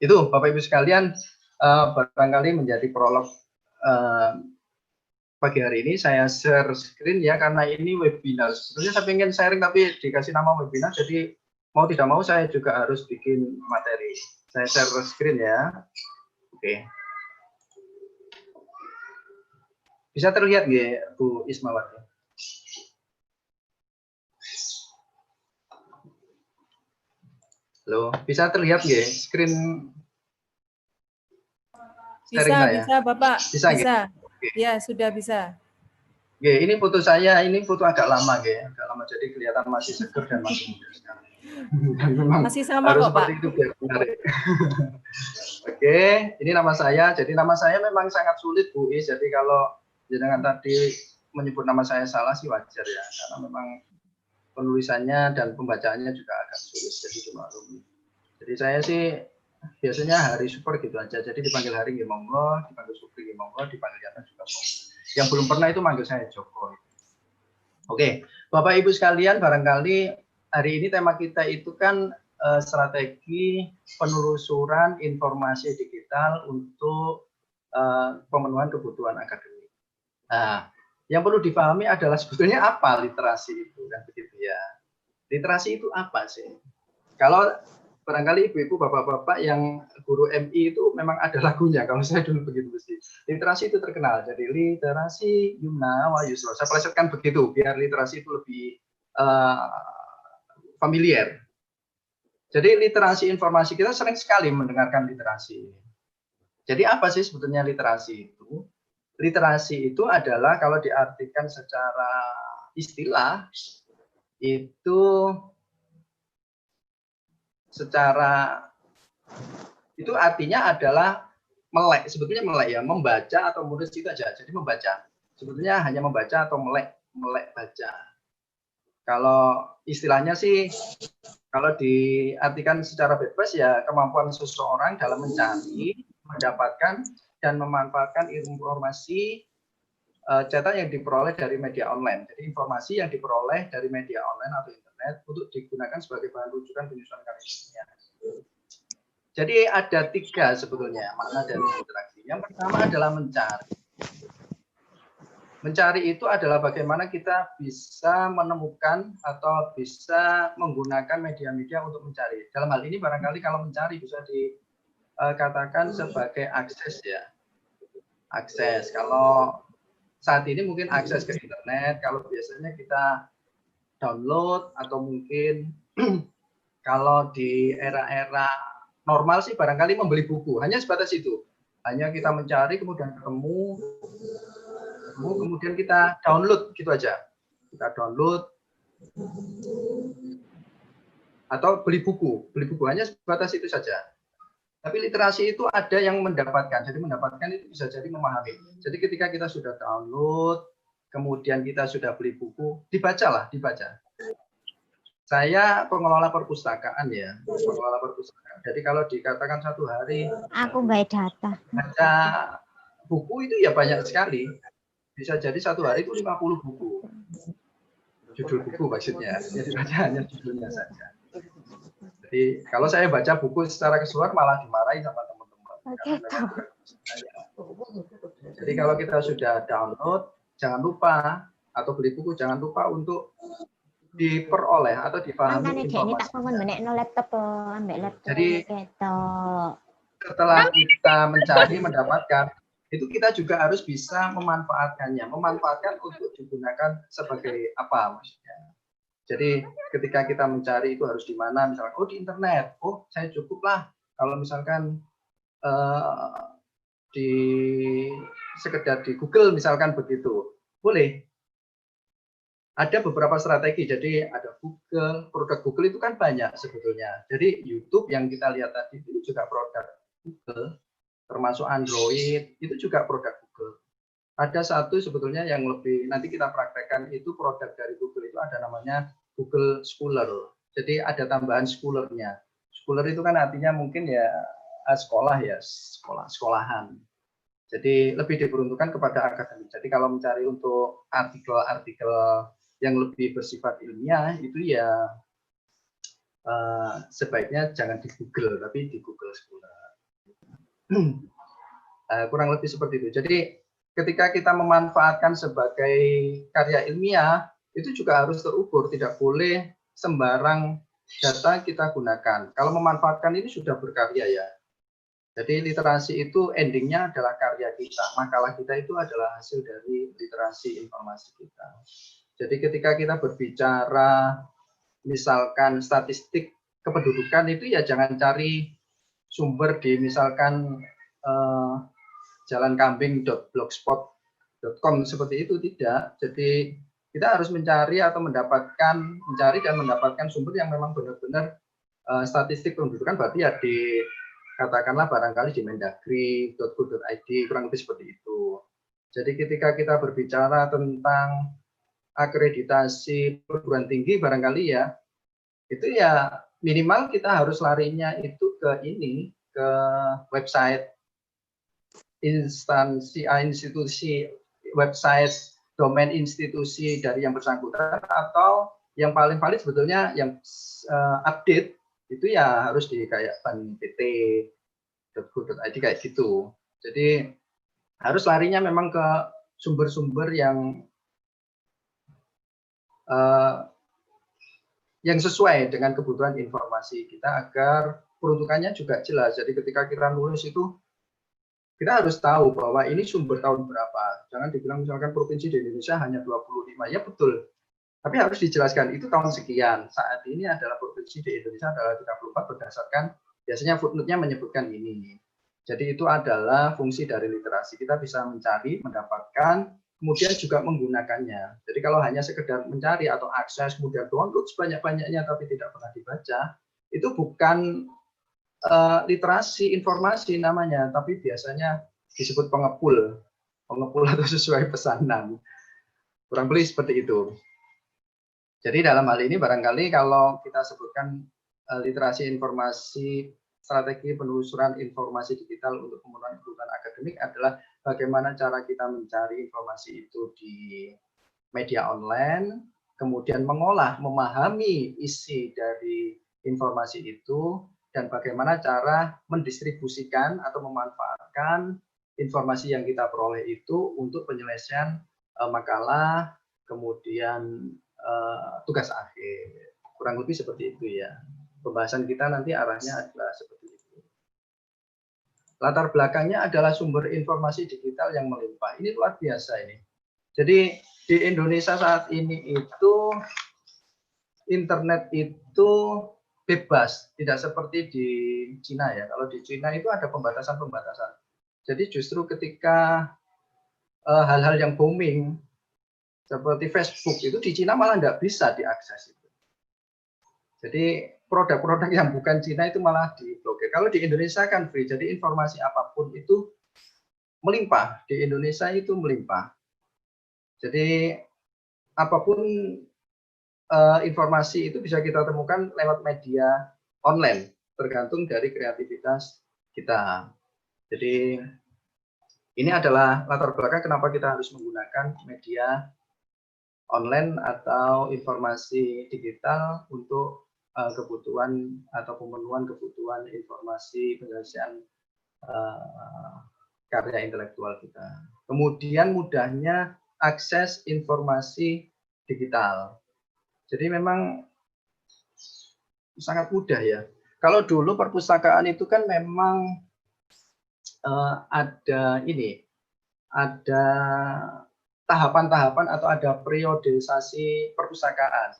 Itu Bapak Ibu sekalian, barangkali menjadi prolog pagi hari ini. Saya share screen ya, karena ini webinar. Sebenarnya saya ingin sharing tapi dikasih nama webinar, jadi mau tidak mau saya juga harus bikin materi. Saya share screen ya. Oke. Bisa terlihat nggak Bu Ismawati? Halo, bisa terlihat nggak screen sharing saya? Bisa Bapak. Bisa. Ya, sudah bisa. Oke, ini foto saya, ini foto agak lama agak lama, jadi kelihatan masih seger dan masih muda sekali. Memang masih sama harus kok, seperti Pak. itu biar menarik. Oke, ini nama saya. Jadi nama saya memang sangat sulit Bu Is. Jadi kalau jenengan tadi menyebut nama saya salah sih wajar ya, karena memang penulisannya dan pembacaannya juga agak sulit. Jadi cuma jadi saya sih biasanya Hari Super gitu aja. Jadi dipanggil Hari nggih monggo, dipanggil Supri nggih monggo, dipanggil Yatan juga monggo. Yang belum pernah itu manggil saya Joko. Oke, Bapak Ibu sekalian, barangkali hari ini tema kita itu kan strategi penelusuran informasi digital untuk pemenuhan kebutuhan akademik. Nah, yang perlu dipahami adalah sebetulnya apa literasi itu, kan begitu ya. Literasi itu apa sih? Kalau barangkali ibu-ibu, bapak-bapak yang guru MI itu memang ada lagunya. Kalau saya dulu begitu mesti. Literasi itu terkenal. Jadi literasi yumna wa yusra. Saya plesetkan begitu biar literasi itu lebih familiar. Jadi literasi informasi, kita sering sekali mendengarkan literasi. Jadi apa sih sebetulnya literasi itu? Literasi itu adalah kalau diartikan secara istilah itu itu artinya adalah melek, sebetulnya melek ya, membaca atau menulis itu aja. Jadi membaca. Sebetulnya hanya membaca atau melek baca. Kalau istilahnya sih, kalau diartikan secara bebas ya kemampuan seseorang dalam mencari, mendapatkan dan memanfaatkan informasi cetak yang diperoleh dari media online. Jadi informasi yang diperoleh dari media online atau internet untuk digunakan sebagai bahan rujukan penyusunan karya ilmiah. Jadi ada 3 sebetulnya makna dari interaksi. Yang pertama adalah mencari. Mencari itu adalah bagaimana kita bisa menemukan atau bisa menggunakan media-media untuk mencari. Dalam hal ini barangkali kalau mencari bisa dikatakan sebagai akses ya. Akses. Kalau saat ini mungkin akses ke internet, kalau biasanya kita download atau mungkin kalau di era-era normal sih barangkali membeli buku, hanya sebatas itu. Hanya kita mencari, kemudian ketemu, kemudian kita download, gitu aja. Kita download, atau beli buku hanya sebatas itu saja. Tapi literasi itu ada yang mendapatkan, jadi mendapatkan itu bisa jadi memahami. Jadi ketika kita sudah download, kemudian kita sudah beli buku, dibaca. Saya pengelola perpustakaan ya, pengelola perpustakaan. Jadi kalau dikatakan satu hari, aku nggak data. Baca buku itu ya banyak sekali. Bisa jadi satu hari itu 50 buku. Judul buku maksudnya, ya dibaca hanya judulnya saja. Jadi kalau saya baca buku secara keseluruhan malah dimarahi sama teman-teman. Jadi kalau kita sudah download, jangan lupa, atau beli buku, jangan lupa untuk diperoleh atau dipahami informasi. Jadi setelah kita mencari, mendapatkan, itu kita juga harus bisa memanfaatkannya. Memanfaatkan untuk digunakan sebagai apa maksudnya. Jadi ketika kita mencari itu harus di mana, misalkan, oh di internet, oh saya cukuplah kalau misalkan sekedar di Google misalkan begitu, boleh. Ada beberapa strategi, jadi ada Google, produk Google itu kan banyak sebetulnya. Jadi YouTube yang kita lihat tadi itu juga produk Google, termasuk Android, itu juga produk Google. Ada satu sebetulnya yang lebih, nanti kita praktekkan itu produk dari Google itu ada namanya Google Scholar. Jadi ada tambahan Scholar-nya. Scholar itu kan artinya mungkin ya sekolah ya, sekolahan. Jadi lebih diperuntukkan kepada akademik. Jadi kalau mencari untuk artikel-artikel yang lebih bersifat ilmiah itu ya sebaiknya jangan di Google tapi di Google Scholar. Kurang lebih seperti itu. Jadi ketika kita memanfaatkan sebagai karya ilmiah, itu juga harus terukur, tidak boleh sembarang data kita gunakan. Kalau memanfaatkan ini sudah berkarya ya. Jadi literasi itu endingnya adalah karya kita. Makalah kita itu adalah hasil dari literasi informasi kita. Jadi ketika kita berbicara misalkan statistik kependudukan itu ya jangan cari sumber di misalkan jalankambing.blogspot.com seperti itu, tidak. Jadi kita harus mencari atau mencari dan mendapatkan sumber yang memang benar-benar statistik kependudukan, berarti ya di katakanlah barangkali di mendagri.go.id, kurang lebih seperti itu. Jadi ketika kita berbicara tentang akreditasi perguruan tinggi barangkali ya, itu ya minimal kita harus larinya itu ke ini, ke website institusi, website domain institusi dari yang bersangkutan, atau yang paling valid sebetulnya yang update itu ya harus di kayak banpt.go.id kayak gitu. Jadi harus larinya memang ke sumber-sumber yang sesuai dengan kebutuhan informasi kita agar peruntukannya juga jelas. Jadi ketika kita nulis itu kita harus tahu bahwa ini sumber tahun berapa. Jangan dibilang misalkan provinsi di Indonesia hanya 25. Ya betul. Tapi harus dijelaskan itu tahun sekian. Saat ini adalah provinsi di Indonesia adalah 34 berdasarkan biasanya footnote-nya menyebutkan ini. Jadi itu adalah fungsi dari literasi. Kita bisa mencari, mendapatkan, kemudian juga menggunakannya. Jadi kalau hanya sekedar mencari atau akses, kemudian download sebanyak-banyaknya tapi tidak pernah dibaca, itu bukan literasi informasi namanya, tapi biasanya disebut pengepul atau sesuai pesanan. Kurang lebih seperti itu. Jadi dalam hal ini barangkali kalau kita sebutkan literasi informasi, strategi penelusuran informasi digital untuk pemenuhan kebutuhan akademik adalah bagaimana cara kita mencari informasi itu di media online, kemudian mengolah, memahami isi dari informasi itu, dan bagaimana cara mendistribusikan atau memanfaatkan informasi yang kita peroleh itu untuk penyelesaian makalah, kemudian tugas akhir. Kurang lebih seperti itu ya. Pembahasan kita nanti arahnya adalah seperti itu. Latar belakangnya adalah sumber informasi digital yang melimpah. Ini luar biasa ini. Jadi di Indonesia saat ini itu internet itu bebas, tidak seperti di Cina ya. Kalau di Cina itu ada pembatasan-pembatasan. Jadi justru ketika hal-hal yang booming seperti Facebook itu di Cina malah nggak bisa diakses itu. Jadi produk-produk yang bukan Cina itu malah diblokir. Kalau di Indonesia kan free, jadi informasi apapun itu melimpah. Di Indonesia itu melimpah. Jadi apapun informasi itu bisa kita temukan lewat media online, tergantung dari kreativitas kita. Jadi ini adalah latar belakang kenapa kita harus menggunakan media online atau informasi digital untuk kebutuhan atau pemenuhan kebutuhan informasi penyelesaian karya intelektual kita. Kemudian mudahnya akses informasi digital. Jadi memang sangat mudah ya. Kalau dulu perpustakaan itu kan memang ada tahapan-tahapan atau ada periodisasi perpustakaan.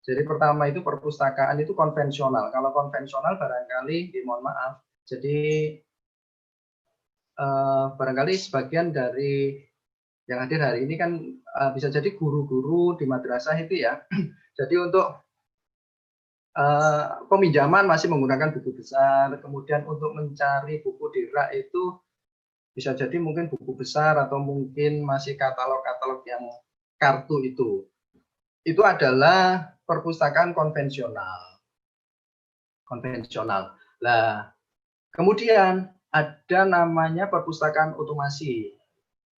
Jadi pertama itu perpustakaan itu konvensional. Kalau konvensional barangkali, mohon maaf, jadi barangkali sebagian dari yang hadir hari ini kan bisa jadi guru-guru di madrasah itu ya. Jadi untuk peminjaman masih menggunakan buku besar, kemudian untuk mencari buku di rak itu bisa jadi mungkin buku besar atau mungkin masih katalog-katalog yang kartu itu. Itu adalah perpustakaan konvensional. Nah, kemudian ada namanya perpustakaan otomasi.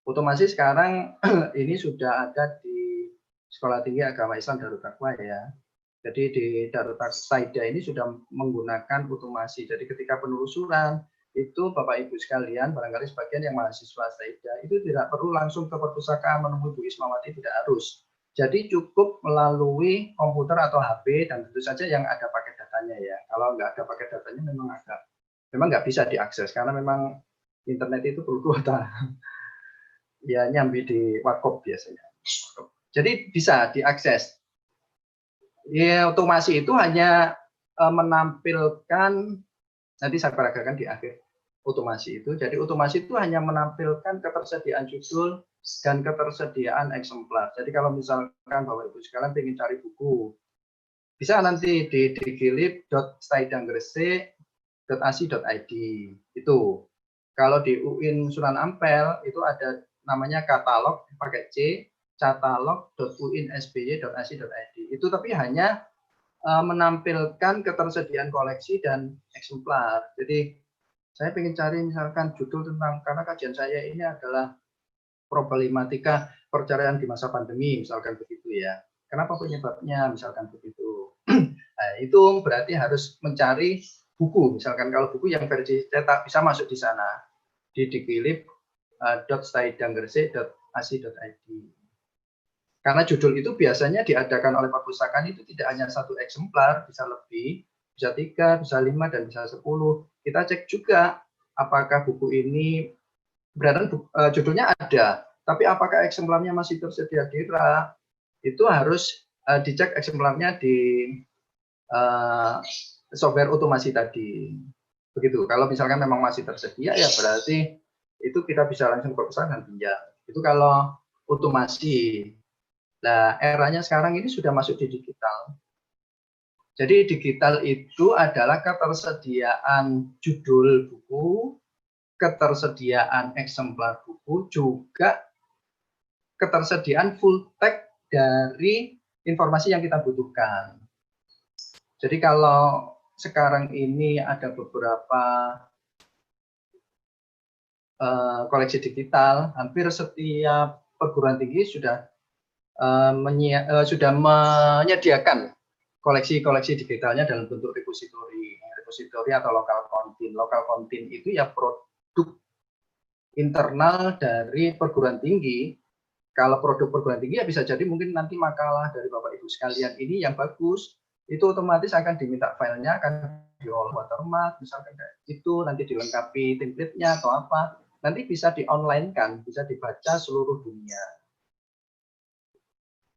Otomasi sekarang ini sudah ada di Sekolah Tinggi Agama Islam Darut Taqwa ya. Jadi di Darut Saida ini sudah menggunakan otomasi. Jadi ketika penelusuran itu Bapak Ibu sekalian, barangkali sebagian yang mahasiswa Staida itu tidak perlu langsung ke perpustakaan menemui Bu Ismawati, tidak harus. Jadi cukup melalui komputer atau HP dan tentu saja yang ada paket datanya ya. Kalau nggak ada paket datanya memang nggak bisa diakses karena memang internet itu perlu kuota. Ya nyambi di warkop biasanya. Jadi bisa diakses. Ya, otomasi itu hanya menampilkan, nanti saya peragakan di akhir otomasi itu. Jadi otomasi itu hanya menampilkan ketersediaan judul dan ketersediaan eksemplar. Jadi kalau misalkan Bapak Ibu sekalian ingin cari buku, bisa nanti di digilip.staidangresik.ac.id itu. Kalau di UIN Sunan Ampel itu ada namanya katalog pakai C, katalog.uinsby.ac.id. Itu tapi hanya menampilkan ketersediaan koleksi dan eksemplar. Jadi saya ingin cari misalkan judul tentang, karena kajian saya ini adalah problematika perceraian di masa pandemi, misalkan begitu ya. Kenapa penyebabnya, misalkan begitu. Nah, itu berarti harus mencari buku, misalkan kalau buku yang versi cetak bisa masuk di sana, di digilip.staidangresik.ac.id. Karena judul itu biasanya diadakan oleh perpustakaan itu tidak hanya satu eksemplar, bisa lebih, bisa 3, bisa 5, dan bisa 10. Kita cek juga apakah buku ini, berarti judulnya ada, tapi apakah eksemplarnya masih tersedia di rak, itu harus dicek eksemplarnya di software otomasi tadi. Begitu, kalau misalkan memang masih tersedia, ya berarti itu kita bisa langsung ke perpustakaan dan pinjam. Itu kalau otomasi. Nah, eranya sekarang ini sudah masuk di digital. Jadi digital itu adalah ketersediaan judul buku, ketersediaan eksemplar buku, juga ketersediaan full text dari informasi yang kita butuhkan. Jadi kalau sekarang ini ada beberapa koleksi digital, hampir setiap perguruan tinggi sudah menyediakan koleksi-koleksi digitalnya dalam bentuk repository atau lokal konten. Lokal konten itu ya produk internal dari perguruan tinggi. Kalau produk perguruan tinggi ya bisa jadi mungkin nanti makalah dari Bapak Ibu sekalian ini yang bagus, itu otomatis akan diminta filenya, akan di-all watermark, misalkan kayak itu, nanti dilengkapi template-nya atau apa, nanti bisa di-online-kan, bisa dibaca seluruh dunia.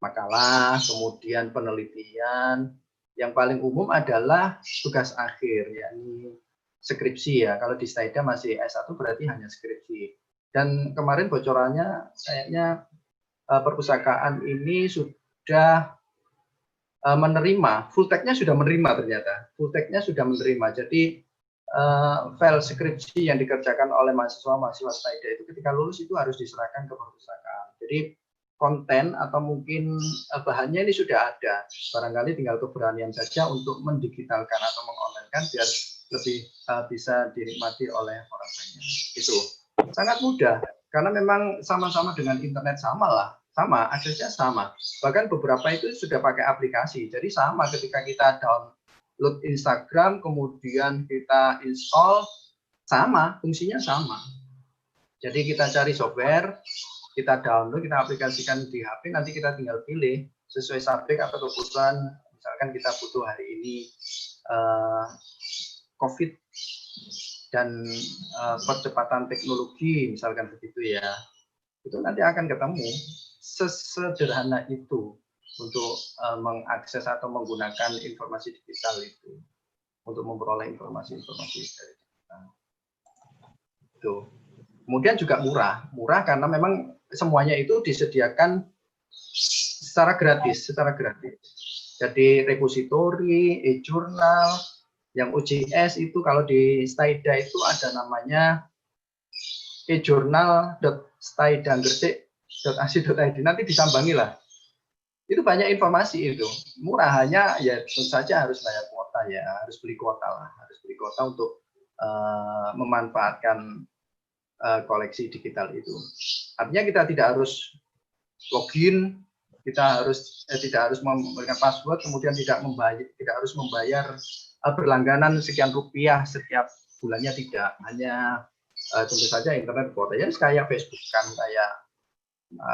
Makalah, kemudian penelitian, yang paling umum adalah tugas akhir, yakni skripsi ya. Kalau di Staida masih S1 berarti hanya skripsi. Dan kemarin bocorannya kayaknya perpustakaan ini sudah menerima, full text-nya sudah menerima ternyata. Full text-nya sudah menerima. Jadi file skripsi yang dikerjakan oleh mahasiswa Staida itu ketika lulus itu harus diserahkan ke perpustakaan. Jadi konten atau mungkin bahannya ini sudah ada, barangkali tinggal keberanian saja untuk mendigitalkan atau mengonlinekan biar lebih bisa dinikmati oleh orang banyak. Itu sangat mudah karena memang sama-sama dengan internet, sama aksesnya sama. Bahkan beberapa itu sudah pakai aplikasi, jadi sama ketika kita download Instagram kemudian kita install, sama fungsinya sama. Jadi kita cari software, kita download, kita aplikasikan di HP, nanti kita tinggal pilih sesuai subjek atau kebutuhan. Misalkan kita butuh hari ini COVID dan percepatan teknologi, misalkan begitu ya. Itu nanti akan ketemu. Sesederhana itu untuk mengakses atau menggunakan informasi digital itu untuk memperoleh informasi-informasi dari digital. Itu. Kemudian juga murah karena memang semuanya itu disediakan secara gratis. Jadi repository, e-journal, yang UJS itu kalau di Staida itu ada namanya e-journal.staidangresik.ac.id, nanti disambangi lah. Itu banyak informasi itu, murah, hanya ya tentu saja harus bayar kuota ya, harus beli kuota untuk memanfaatkan koleksi digital itu. Artinya kita tidak harus login, kita tidak harus memberikan password, kemudian tidak harus membayar berlangganan sekian rupiah setiap bulannya tidak, hanya tentu saja internet kuota ya kayak Facebook kan, kayak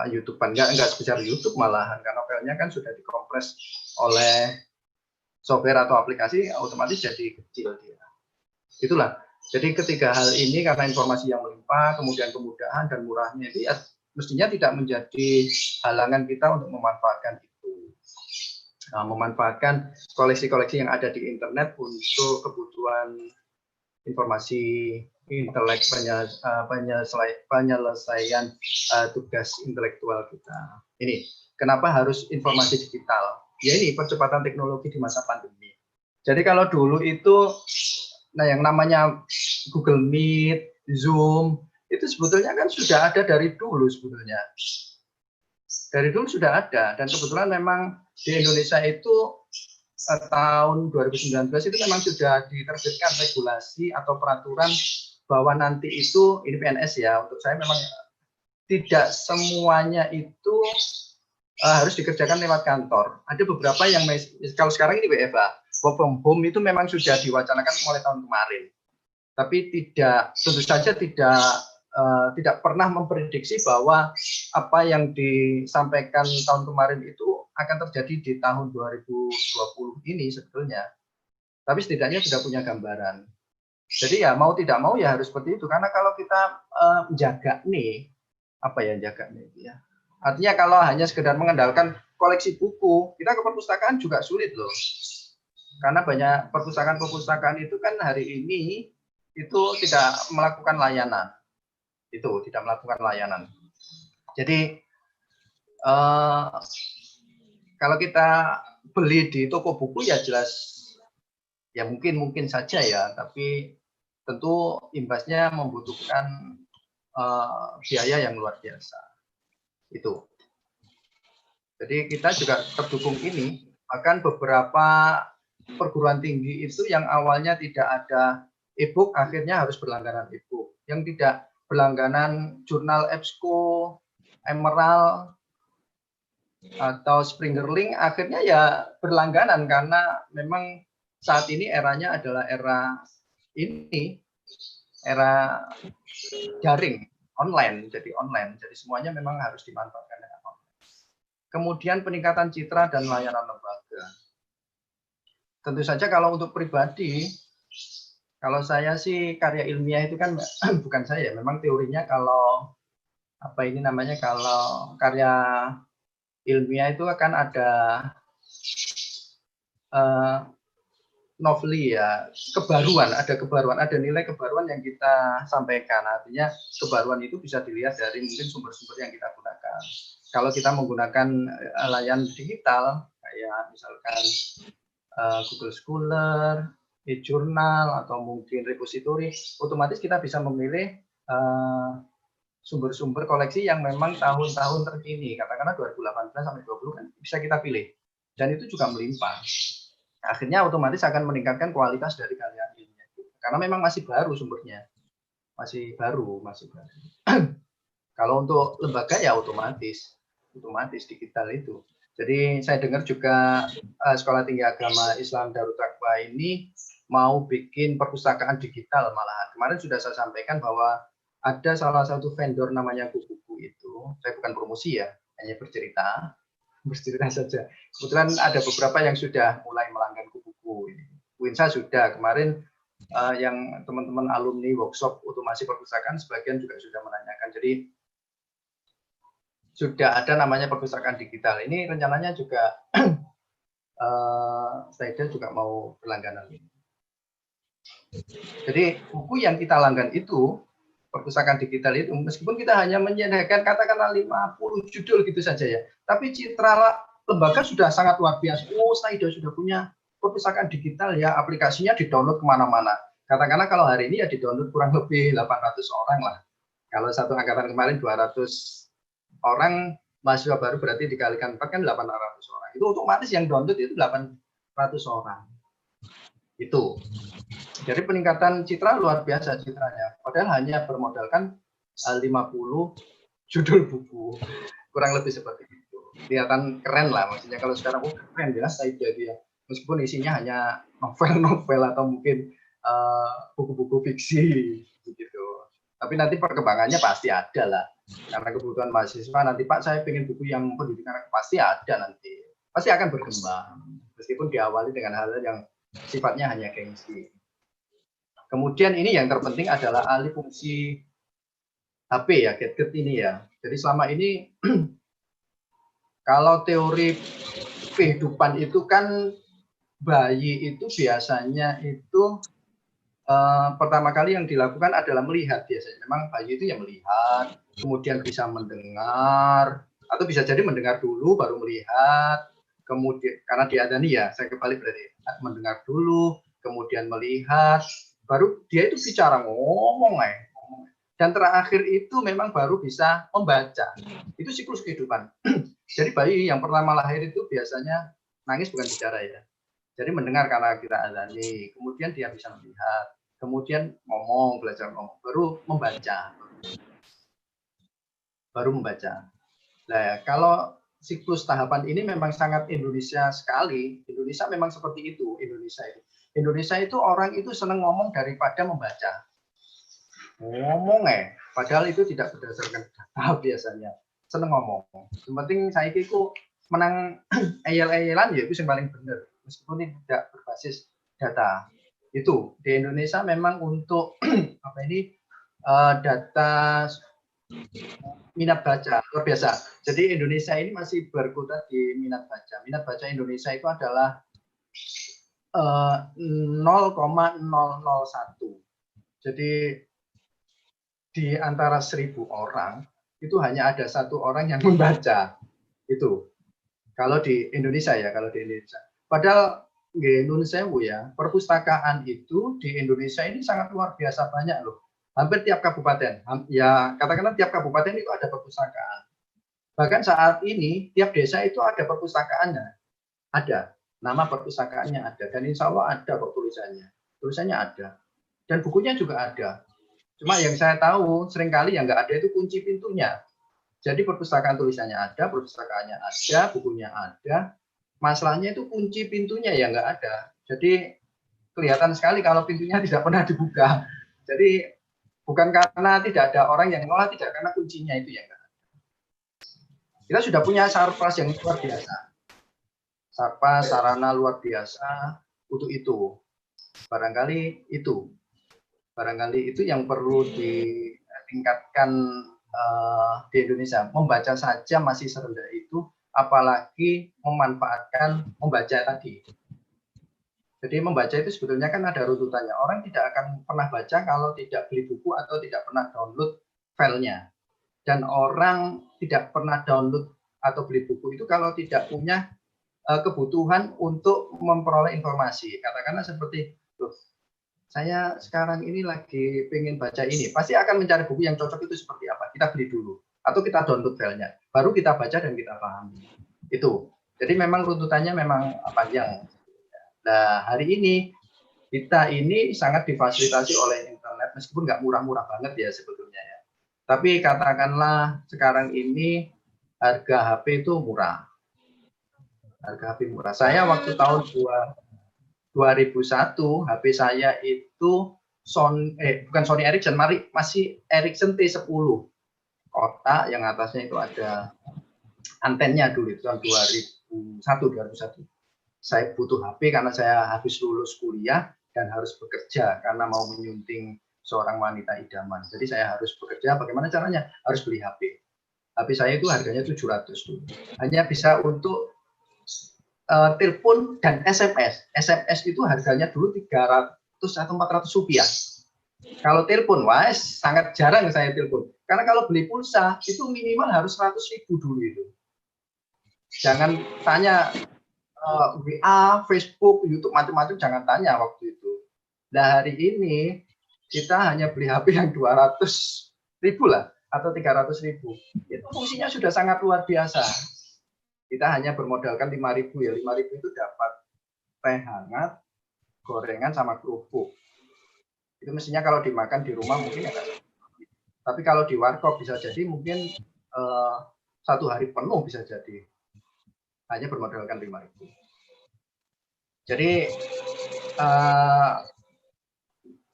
YouTube kan, enggak sebesar YouTube malahan, karena filenya kan sudah dikompres oleh software atau aplikasi, otomatis jadi kecil dia. Itulah. Jadi ketiga hal ini karena informasi yang melimpah, kemudian kemudahan dan murahnya itu ya mestinya tidak menjadi halangan kita untuk memanfaatkan itu. Memanfaatkan koleksi-koleksi yang ada di internet untuk kebutuhan informasi intelek, penyelesaian tugas intelektual kita. Ini kenapa harus informasi digital? Ya ini percepatan teknologi di masa pandemi. Jadi kalau dulu itu yang namanya Google Meet, Zoom, itu sebetulnya kan sudah ada dari dulu sebetulnya. Dari dulu sudah ada, dan kebetulan memang di Indonesia itu tahun 2019 itu memang sudah diterbitkan regulasi atau peraturan bahwa nanti itu, ini PNS ya, untuk saya memang tidak semuanya itu harus dikerjakan lewat kantor. Ada beberapa yang, kalau sekarang ini WFH, work from home itu memang sudah diwacanakan mulai tahun kemarin, tapi tentu saja tidak pernah memprediksi bahwa apa yang disampaikan tahun kemarin itu akan terjadi di tahun 2020 ini sebetulnya. Tapi setidaknya sudah punya gambaran. Jadi ya mau tidak mau ya harus seperti itu, karena kalau kita menjaga nih, apa ya jaga nih ya. Artinya kalau hanya sekedar mengandalkan koleksi buku, kita ke perpustakaan juga sulit loh. Karena banyak perpustakaan-perpustakaan itu kan hari ini itu tidak melakukan layanan. Tidak melakukan layanan. Jadi kalau kita beli di toko buku ya jelas ya mungkin saja ya, tapi tentu imbasnya membutuhkan biaya yang luar biasa. Itu. Jadi kita juga terdukung ini, bahkan beberapa perguruan tinggi itu yang awalnya tidak ada e-book akhirnya harus berlangganan e-book. Yang tidak berlangganan jurnal EBSCO, Emerald, atau Springerling akhirnya ya berlangganan, karena memang saat ini eranya adalah era daring, online, jadi semuanya memang harus dimanfaatkan dengan online. Kemudian peningkatan citra dan layanan lembaga. Tentu saja kalau untuk pribadi, kalau saya sih karya ilmiah itu kan bukan saya, memang teorinya kalau kalau karya ilmiah itu akan ada noveli ya, ada nilai kebaruan yang kita sampaikan. Artinya kebaruan itu bisa dilihat dari mungkin sumber-sumber yang kita gunakan. Kalau kita menggunakan layanan digital, kayak misalkan Google Scholar, e-journal, atau mungkin repository, otomatis kita bisa memilih sumber-sumber koleksi yang memang tahun-tahun terkini, katakanlah 2018 sampai 2020 kan bisa kita pilih, dan itu juga melimpah. Akhirnya otomatis akan meningkatkan kualitas dari karya ilmiah, karena memang masih baru sumbernya, masih baru. Kalau untuk lembaga ya otomatis digital itu. Jadi saya dengar juga Sekolah Tinggi Agama Islam Darut Taqwa ini mau bikin perpustakaan digital malahan. Kemarin sudah saya sampaikan bahwa ada salah satu vendor namanya Kubuku itu, saya bukan promosi ya, hanya bercerita saja. Kebetulan ada beberapa yang sudah mulai melanggan Kubuku ini. Winsa sudah, kemarin yang teman-teman alumni workshop otomasi perpustakaan sebagian juga sudah menanyakan. Jadi sudah ada namanya perpustakaan digital. Ini rencananya juga saya juga mau berlangganan ini. Jadi buku yang kita langgan itu, perpustakaan digital itu, meskipun kita hanya menyediakan katakanlah 50 judul gitu saja ya, tapi citra lembaga sudah sangat luar biasa. Oh, Saida sudah punya perpustakaan digital ya, aplikasinya di-download kemana-mana. Katakanlah kalau hari ini ya di-download kurang lebih 800 orang lah. Kalau satu angkatan kemarin 200 orang, mahasiswa baru berarti dikalikan 4 kan 800 orang. Itu otomatis yang download itu 800 orang. Itu. Jadi peningkatan citra luar biasa citranya. Padahal hanya bermodalkan 50 judul buku. Kurang lebih seperti itu. Kelihatan keren lah. Maksudnya kalau sekarang keren ya Saida dia. Meskipun isinya hanya novel-novel atau mungkin buku-buku fiksi begitu. Tapi nanti perkembangannya pasti ada lah. Karena kebutuhan mahasiswa nanti Pak saya pengen buku yang pendidikan pasti ada nanti. Pasti akan berkembang. Meskipun diawali dengan hal yang sifatnya hanya gengsi. Kemudian ini yang terpenting adalah alih fungsi HP ya, gadget ini ya. Jadi selama ini kalau teori kehidupan itu kan bayi itu biasanya itu pertama kali yang dilakukan adalah melihat biasanya. Memang bayi itu yang melihat, kemudian bisa mendengar, atau bisa jadi mendengar dulu baru melihat, kemudian karena diadani ya, saya kembali berarti mendengar dulu, kemudian melihat, baru dia itu bicara ngomong dan terakhir itu memang baru bisa membaca. Itu siklus kehidupan. Jadi bayi yang pertama lahir itu biasanya nangis bukan bicara ya. Jadi mendengar karena kita adani, kemudian dia bisa melihat, kemudian ngomong, belajar ngomong, baru membaca. Nah, kalau siklus tahapan ini memang sangat Indonesia sekali. Indonesia memang seperti itu. Indonesia itu orang itu senang ngomong daripada membaca. Ngomong padahal itu tidak berdasarkan data biasanya. Senang ngomong. Yang penting saya itu menang eyel-eyelan ya itu yang paling benar. Meskipun ini tidak berbasis data. Itu di Indonesia memang untuk data minat baca luar biasa. Jadi Indonesia ini masih berkutat di minat baca. Minat baca Indonesia itu adalah 0,001. Jadi di antara 1.000 orang itu hanya ada 1 orang yang membaca. Itu kalau di Indonesia ya, Padahal nun sewu ya, perpustakaan itu di Indonesia ini sangat luar biasa banyak loh. Hampir tiap kabupaten, ya katakanlah tiap kabupaten itu ada perpustakaan. Bahkan saat ini tiap desa itu ada perpustakaannya, ada nama perpustakaannya ada, dan insya Allah ada kok tulisannya ada, dan bukunya juga ada. Cuma yang saya tahu seringkali yang nggak ada itu kunci pintunya. Jadi perpustakaan tulisannya ada, perpustakaannya ada, bukunya ada. Masalahnya itu kunci pintunya ya nggak ada. Jadi kelihatan sekali kalau pintunya tidak pernah dibuka. Jadi bukan karena tidak ada orang yang mengolah, tidak karena kuncinya itu ya enggak. Kita sudah punya sarpas yang luar biasa. Sarpas, sarana luar biasa untuk itu. Barangkali itu yang perlu ditingkatkan di Indonesia. Membaca saja masih serendah itu, apalagi memanfaatkan membaca tadi. Jadi membaca itu sebetulnya kan ada runtutannya. Orang tidak akan pernah baca kalau tidak beli buku atau tidak pernah download filenya. Dan orang tidak pernah download atau beli buku itu kalau tidak punya kebutuhan untuk memperoleh informasi. Katakanlah seperti, loh, saya sekarang ini lagi pengen baca ini. Pasti akan mencari buku yang cocok itu seperti apa. Kita beli dulu. Atau kita download filenya. Baru kita baca dan kita pahami. Itu. Jadi memang runtutannya memang panjang. Nah, hari ini kita ini sangat difasilitasi oleh internet, meskipun nggak murah-murah banget ya sebetulnya ya. Tapi katakanlah sekarang ini harga HP itu murah. Harga HP murah. Saya waktu tahun 2001, HP saya itu bukan Sony Ericsson, masih Ericsson T10. Kotak yang atasnya itu ada antennya dulu, itu tahun 2001. Saya butuh HP karena saya habis lulus kuliah dan harus bekerja karena mau menyunting seorang wanita idaman. Jadi saya harus bekerja, bagaimana caranya? Harus beli HP. HP saya itu harganya 700 dulu. Hanya bisa untuk telepon dan SMS. SMS itu harganya dulu 300 atau 400 rupiah. Kalau telepon, sangat jarang saya telepon. Karena kalau beli pulsa, itu minimal harus 100.000 dulu itu. Jangan tanya WA, Facebook, YouTube, macam-macam jangan tanya waktu itu. Nah hari ini kita hanya beli HP yang 200.000 lah atau 300.000. Itu fungsinya sudah sangat luar biasa. Kita hanya bermodalkan 5.000 ya. 5.000 itu dapat teh hangat, gorengan sama kerupuk. Itu mestinya kalau dimakan di rumah mungkin agak. Tapi kalau di warkop bisa jadi mungkin 1 hari penuh bisa jadi. Hanya bermodalkan 5.000. Jadi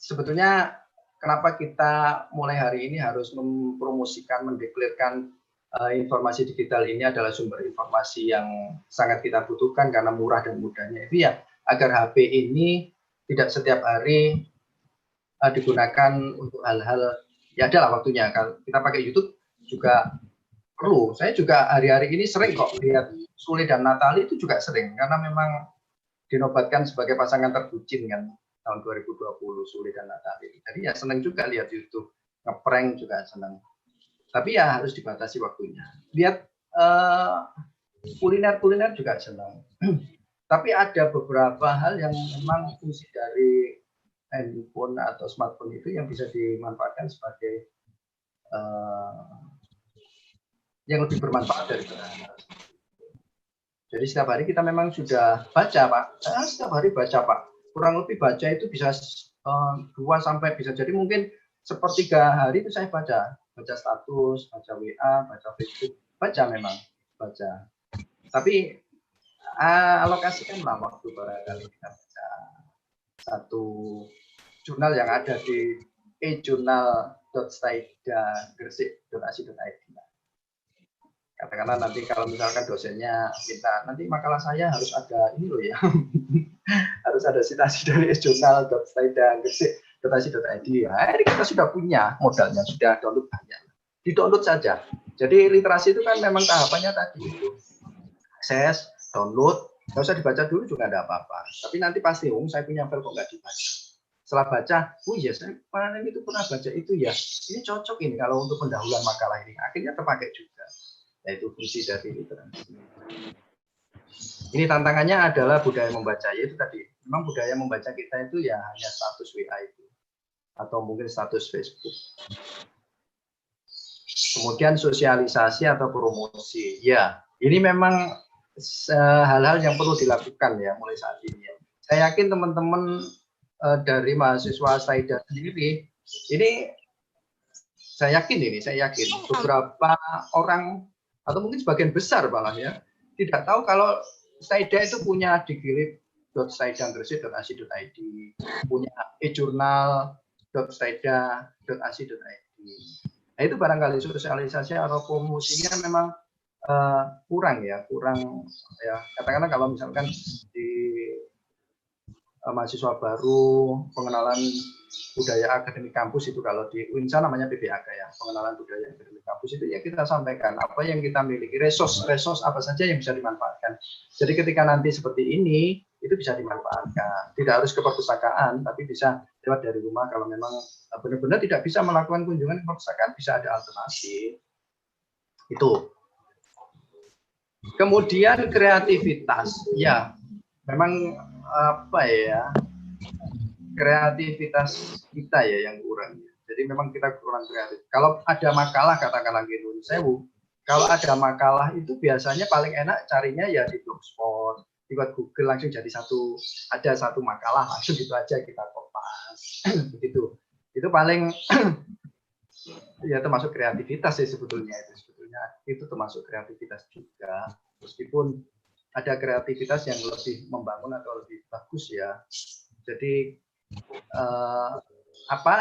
sebetulnya kenapa kita mulai hari ini harus mempromosikan, mendeklarkan informasi digital ini adalah sumber informasi yang sangat kita butuhkan karena murah dan mudahnya. Itu ya agar HP ini tidak setiap hari digunakan untuk hal-hal ya adalah waktunya. Kalau kita pakai YouTube juga perlu. Saya juga hari-hari ini sering kok lihat Sule dan Natali itu juga sering karena memang dinobatkan sebagai pasangan terbucin kan tahun 2020 Sule dan Natali. Jadi ya senang juga lihat YouTube, ngeprank juga senang. Tapi ya harus dibatasi waktunya. Lihat kuliner-kuliner juga senang. Tapi ada beberapa hal yang memang fungsi dari handphone atau smartphone itu yang bisa dimanfaatkan sebagai yang lebih bermanfaat dari kita. Jadi setiap hari kita memang sudah baca, Pak. Setiap hari baca, Pak. Kurang lebih baca itu bisa 2 sampai bisa jadi mungkin sepertiga hari itu saya baca status, baca WA, baca Facebook, baca memang baca. Tapi alokasikanlah waktu barangkali kita baca satu jurnal yang ada di e-jurnal.staida.gresik.ac.id. Katakanlah nanti kalau misalkan dosennya minta nanti makalah saya harus ada ini loh ya, harus ada citasi dari e-jurnal.staida.gresik.ac.id. Nah, ini kita sudah punya modalnya, sudah download banyak, di-download saja. Jadi literasi itu kan memang tahapannya tadi itu akses, download, nggak usah dibaca dulu juga nggak apa-apa. Tapi nanti pasti, saya punya file kok nggak dibaca. Setelah baca, oh iya saya kemarin itu pernah baca itu ya, ini cocok ini kalau untuk pendahuluan makalah ini. Akhirnya terpakai juga. Yaitu fungsi dari literasi. Ini tantangannya adalah budaya membaca, yaitu tadi. Memang budaya membaca kita itu ya hanya status WA itu, atau mungkin status Facebook. Kemudian sosialisasi atau promosi. Ya, ini memang hal-hal yang perlu dilakukan ya mulai saat ini. Saya yakin teman-teman dari mahasiswa Staida sendiri, ini saya yakin beberapa orang atau mungkin sebagian besar malah ya tidak tahu kalau Staida itu punya digilit.staida.gresik.ac.id, punya e-jurnal.staida.ac.id. Nah, itu barangkali sosialisasi atau promosinya memang kurang ya. Katakanlah kalau misalkan di mahasiswa baru pengenalan budaya akademik kampus itu, kalau di UINSA namanya PBAK ya, pengenalan budaya akademik kampus itu ya kita sampaikan apa yang kita miliki, resource apa saja yang bisa dimanfaatkan. Jadi ketika nanti seperti ini itu bisa dimanfaatkan, tidak harus ke perpustakaan tapi bisa lewat dari rumah. Kalau memang benar-benar tidak bisa melakukan kunjungan ke perpustakaan, bisa ada alternasi itu. Kemudian kreativitas ya, memang kreativitas kita ya yang kurang. Jadi memang kita kurang kreatif. Kalau ada makalah, katakanlah gitu, kalau ada makalah itu biasanya paling enak carinya ya di Blogspot, di Google langsung jadi ada satu makalah langsung gitu aja kita kopas. Begitu. Itu paling ya termasuk kreativitas sih sebetulnya itu termasuk kreativitas juga. Meskipun ada kreativitas yang lebih membangun atau lebih bagus ya. Jadi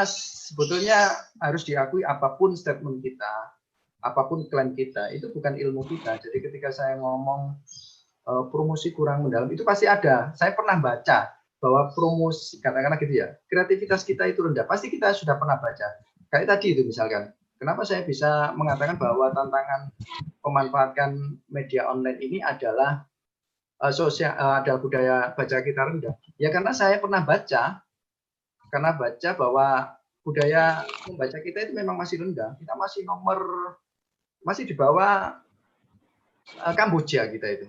sebetulnya harus diakui apapun statement kita, apapun klaim kita, itu bukan ilmu kita. Jadi ketika saya ngomong promosi kurang mendalam, itu pasti ada. Saya pernah baca bahwa promosi, katakanlah gitu ya, kreativitas kita itu rendah. Pasti kita sudah pernah baca. Kayak tadi itu misalkan, kenapa saya bisa mengatakan bahwa tantangan memanfaatkan media online ini adalah ada budaya baca kita rendah. Ya karena saya pernah baca bahwa budaya membaca kita itu memang masih rendah. Kita masih di bawah Kamboja kita itu.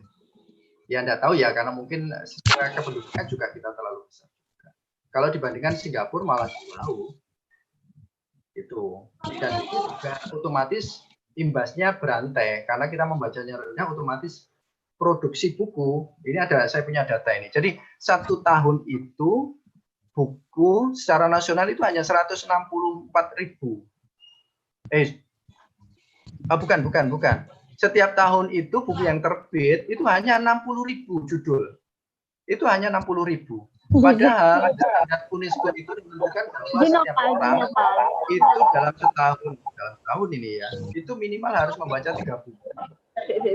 Ya enggak tahu ya, karena mungkin secara kependudukan juga kita terlalu besar. Kalau dibandingkan Singapura malah jauh. Itu. Dan itu juga otomatis imbasnya berantai karena kita membacanya rendah, otomatis produksi buku, ini saya punya data ini. Jadi 1 tahun itu buku secara nasional itu hanya 164.000. Bukan. Setiap tahun itu buku yang terbit itu hanya 60.000 judul. Itu hanya 60.000. Padahal standar UNESCO itu menentukan bahwa setiap orang itu dalam setahun ini ya, itu minimal harus membaca 3 buku.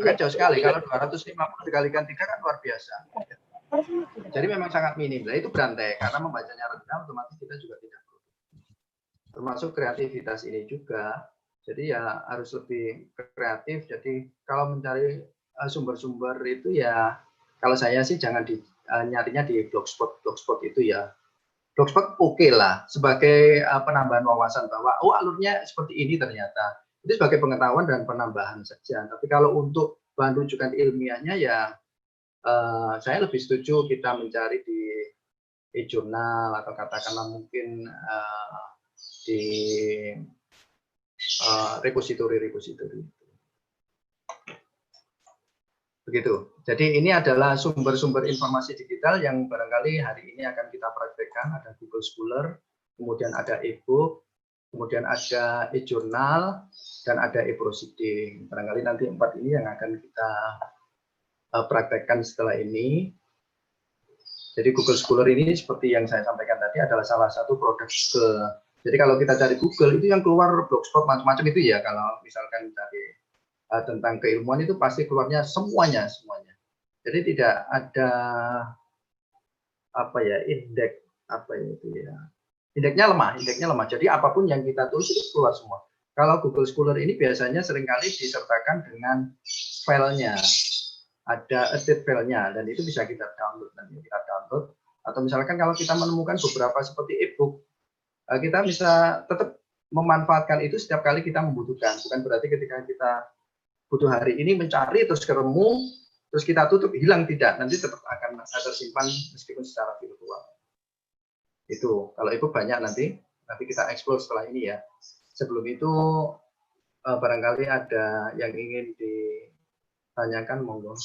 Kan jauh sekali, kalau 250 dikalikan 3 kan luar biasa. Jadi memang sangat minim. Nah, itu berantai, karena membacanya rendah, otomatis kita juga tidak produktif. Termasuk kreativitas ini juga. Jadi ya harus lebih kreatif. Jadi kalau mencari sumber-sumber itu ya, kalau saya sih jangan nyarinya di blogspot itu ya. Blogspot oke lah sebagai penambahan wawasan bahwa oh alurnya seperti ini ternyata. Itu sebagai pengetahuan dan penambahan saja. Tapi kalau untuk bahan rujukan ilmiahnya ya saya lebih setuju kita mencari di e-jurnal atau katakanlah mungkin di repositori. Begitu. Jadi ini adalah sumber-sumber informasi digital yang barangkali hari ini akan kita praktekkan. Ada Google Scholar, kemudian ada e-book, kemudian ada e-jurnal, dan ada e-proceeding. Barangkali nanti 4 ini yang akan kita praktekkan setelah ini. Jadi Google Scholar ini seperti yang saya sampaikan tadi adalah salah satu produk Google. Jadi kalau kita cari Google itu yang keluar blogspot macam-macam itu ya. Kalau misalkan cari tentang keilmuan itu pasti keluarnya semuanya. Jadi tidak ada indeks indeksnya lemah. Jadi apapun yang kita tulis itu keluar semua. Kalau Google Scholar ini biasanya seringkali disertakan dengan filenya, ada edit filenya, dan itu bisa kita download. Atau misalkan kalau kita menemukan beberapa seperti e-book, kita bisa tetap memanfaatkan itu setiap kali kita membutuhkan. Bukan berarti ketika kita butuh hari ini mencari terus ketemu, terus kita tutup hilang, tidak. Nanti tetap akan tersimpan meskipun secara virtual. Itu kalau e-book banyak nanti kita explore setelah ini ya. Sebelum itu barangkali ada yang ingin ditanyakan, monggo.